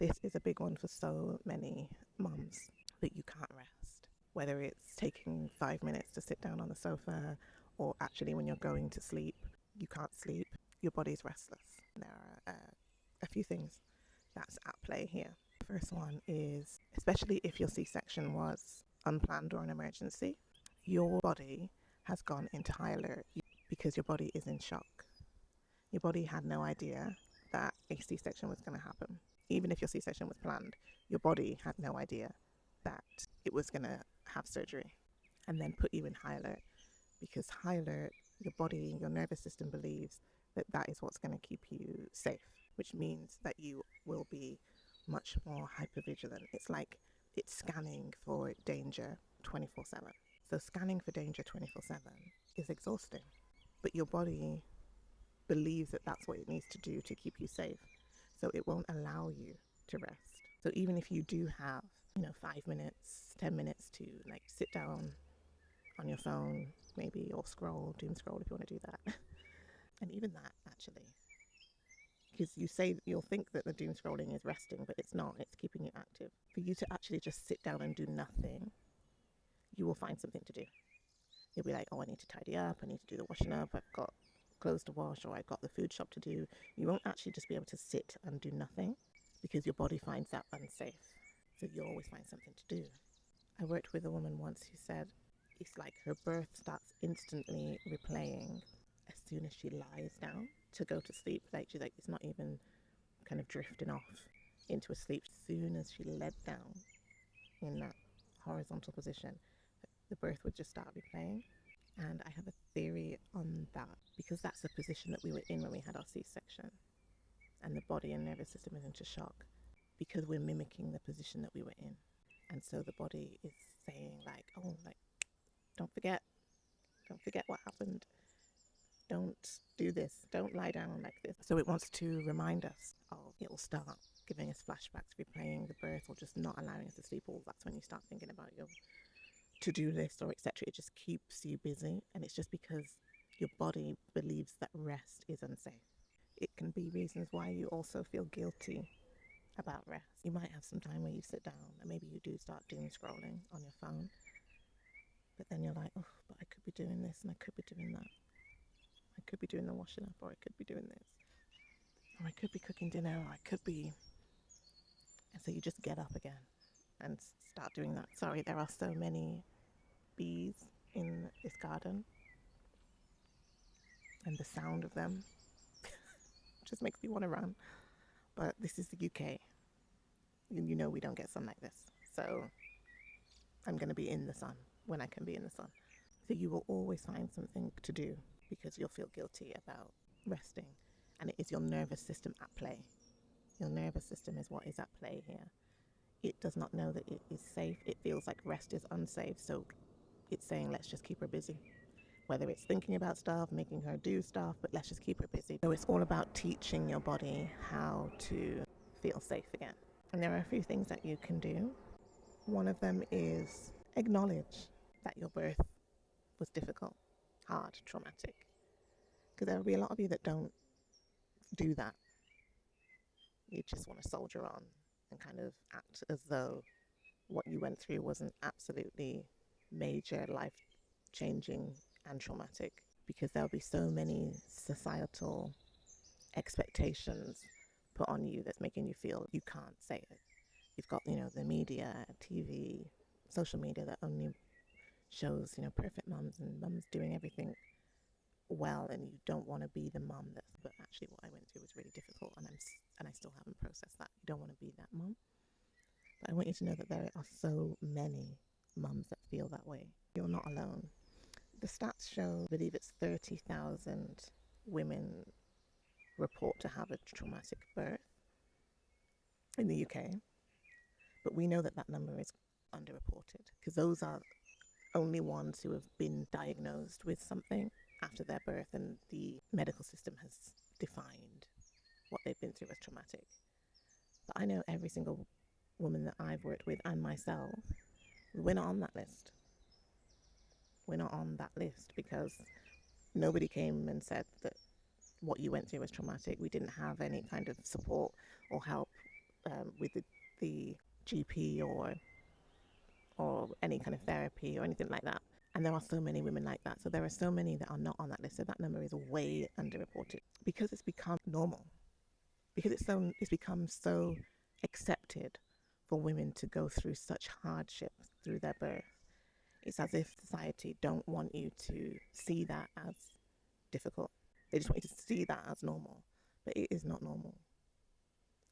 This is a big one for so many mums, that you can't rest. Whether it's taking 5 minutes to sit down on the sofa, or actually when you're going to sleep, you can't sleep, your body's restless. There are a few things that's at play here. The first one is, especially if your C-section was unplanned or an emergency, your body has gone into high alert because your body is in shock. Your body had no idea that a C-section was going to happen. Even if your C-section was planned, your body had no idea that it was going to have surgery and then put you in high alert, because high alert, your body, your nervous system believes that that is what's going to keep you safe, which means that you will be much more hypervigilant. It's like it's scanning for danger 24/7. So scanning for danger 24/7 is exhausting, but your body believes that that's what it needs to do to keep you safe. So it won't allow you to rest. So even if you do have, 5 minutes, 10 minutes to like sit down on your phone, maybe, or doom scroll if you want to do that. And even that, actually, because you'll think that the doom scrolling is resting, but it's not, it's keeping you active. For you to actually just sit down and do nothing, you will find something to do. You'll be like, oh, I need to tidy up, I need to do the washing up, I've got clothes to wash, or I've got the food shop to do. You won't actually just be able to sit and do nothing, because your body finds that unsafe. So you'll always find something to do. I worked with a woman once who said it's like her birth starts instantly replaying as soon as she lies down to go to sleep. Like she's like, it's not even kind of drifting off into a sleep. As soon as she led down in that horizontal position, the birth would just start replaying. And I have a theory on that, because that's the position that we were in when we had our C-section, and the body and nervous system is into shock because we're mimicking the position that we were in. And so the body is saying like, oh, like, don't forget what happened. Don't do this. Don't lie down like this. So it wants to remind us of, it will start giving us flashbacks, replaying the birth, or just not allowing us to sleep. Or that's when you start thinking about your to-do list, or etc. It just keeps you busy, and it's just because your body believes that rest is unsafe. It can be reasons why you also feel guilty about rest. You might have some time where you sit down and maybe you do start doom scrolling on your phone, but then you're like, oh, but I could be doing this and I could be doing that. I could be doing the washing up, or I could be doing this, or I could be cooking dinner, or I could be... And so you just get up again and start doing that. Sorry, there are so many bees in this garden, and the sound of them just makes me want to run. But this is the UK. You know we don't get sun like this. So I'm going to be in the sun when I can be in the sun. So you will always find something to do, because you'll feel guilty about resting. And it is your nervous system at play. Your nervous system is what is at play here. It does not know that it is safe. It feels like rest is unsafe. So it's saying, let's just keep her busy. Whether it's thinking about stuff, making her do stuff, but let's just keep her busy. So it's all about teaching your body how to feel safe again. And there are a few things that you can do. One of them is acknowledge that your birth was difficult, hard, traumatic. Because there will be a lot of you that don't do that. You just want to soldier on and kind of act as though what you went through wasn't absolutely major, life-changing and traumatic, because there'll be so many societal expectations put on you that's making you feel you can't say it. You've got, the media, TV, social media that only shows, perfect mums and mums doing everything well, and you don't want to be the mum but actually what I went through was really difficult, and I still haven't processed that. You don't want to be that mum. But I want you to know that there are so many mums that feel that way. You're not alone. The stats show, I believe it's 30,000 women report to have a traumatic birth in the UK. But we know that that number is underreported, because those are only ones who have been diagnosed with something after their birth, and the medical system has defined what they've been through as traumatic. But I know every single woman that I've worked with, and myself, we're not on that list. We're not on that list because nobody came and said that what you went through was traumatic. We didn't have any kind of support or help with the GP or any kind of therapy or anything like that. And there are so many women like that. So there are so many that are not on that list. So that number is way underreported because it's become normal. Because it's become so accepted for women to go through such hardships through their birth. It's as if society don't want you to see that as difficult. They just want you to see that as normal. But it is not normal.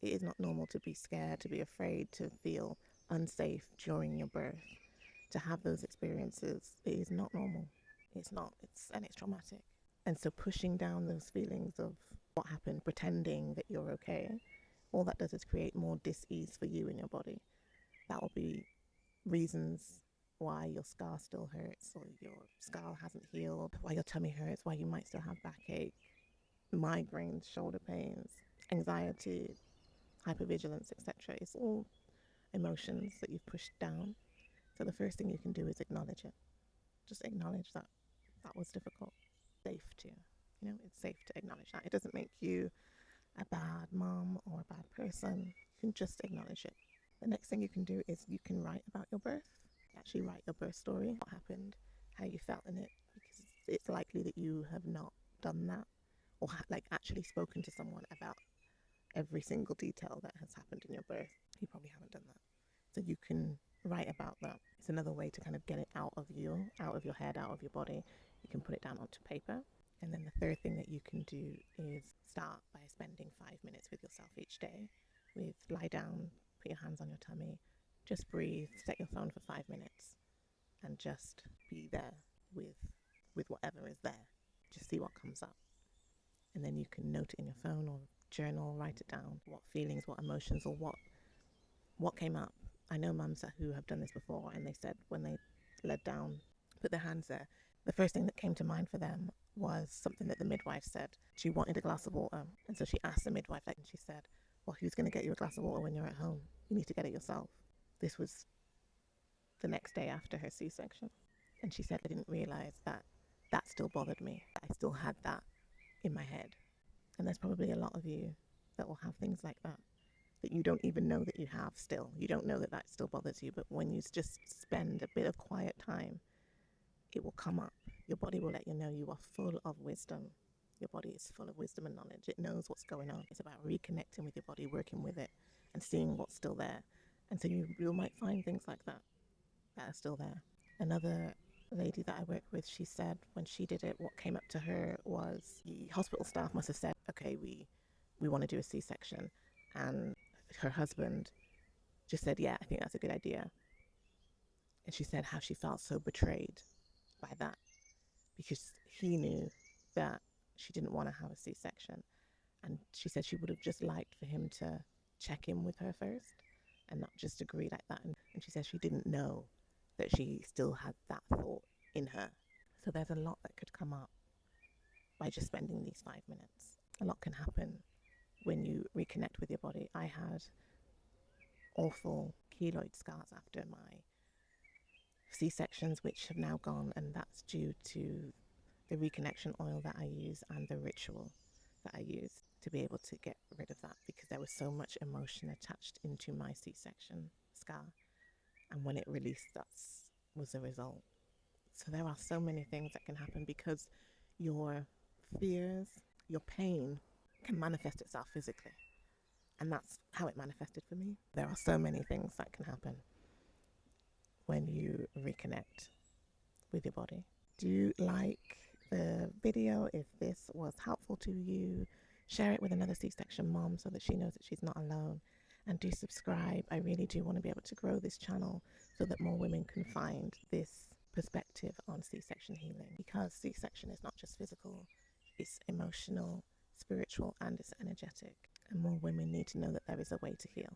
It is not normal to be scared, to be afraid, to feel unsafe during your birth, to have those experiences. It is not normal. It's not. It's traumatic. And so pushing down those feelings of what happened, pretending that you're okay, all that does is create more dis-ease for you in your body. That will be reasons why your scar still hurts, or your scar hasn't healed, why your tummy hurts, why you might still have backache, migraines, shoulder pains, anxiety, hypervigilance, etc. It's all emotions that you've pushed down. So the first thing you can do is acknowledge it. Just acknowledge that that was difficult. Safe to, it's safe to acknowledge that. It doesn't make you a bad mom or a bad person. You can just acknowledge it. The next thing you can do is you can write about your birth. Actually write your birth story, what happened, how you felt in it, because it's likely that you have not done that or actually spoken to someone about every single detail that has happened in your birth. You probably haven't done that. So you can write about that. It's another way to kind of get it out of you, out of your head, out of your body. You can put it down onto paper. And then the third thing that you can do is start by spending 5 minutes with yourself each day. Lie down, put your hands on your tummy, just breathe, set your phone for 5 minutes, and just be there with whatever is there. Just see what comes up. And then you can note it in your phone or journal, write it down, what feelings, what emotions, or what came up. I know mums who have done this before, and they said when they laid down, put their hands there, the first thing that came to mind for them was something that the midwife said. She wanted a glass of water, and so she asked the midwife, and she said, well, who's going to get you a glass of water when you're at home? You need to get it yourself. This was the next day after her C-section. And she said, I didn't realize that still bothered me. I still had that in my head. And there's probably a lot of you that will have things like that you don't even know that you have still. You don't know that still bothers you, but when you just spend a bit of quiet time, it will come up. Your body will let you know you are full of wisdom. Your body is full of wisdom and knowledge. It knows what's going on. It's about reconnecting with your body, working with it, and seeing what's still there. And so you might find things like that are still there. Another lady that I work with, she said when she did it, what came up to her was the hospital staff must have said, okay, we want to do a C-section. And her husband just said, yeah, I think that's a good idea. And she said how she felt so betrayed by that because he knew that she didn't want to have a C-section. And she said she would have just liked for him to check in with her first and not just agree like that. And she said she didn't know that she still had that thought in her. So there's a lot that could come up by just spending these 5 minutes. A lot can happen when you reconnect with your body. I had awful keloid scars after my C-sections, which have now gone, and that's due to the Reconnection Oil that I use and the ritual that I use to be able to get rid of that, because there was so much emotion attached into my C-section scar, and when it released, that was the result. So there are so many things that can happen because your fears, your pain can manifest itself physically. And that's how it manifested for me. There are so many things that can happen when you reconnect with your body. Do like the video if this was helpful to you. Share it with another C-section mom so that she knows that she's not alone. And do subscribe. I really do want to be able to grow this channel so that more women can find this perspective on C-section healing. Because C-section is not just physical, it's emotional, spiritual, and it's energetic. And more women need to know that there is a way to heal.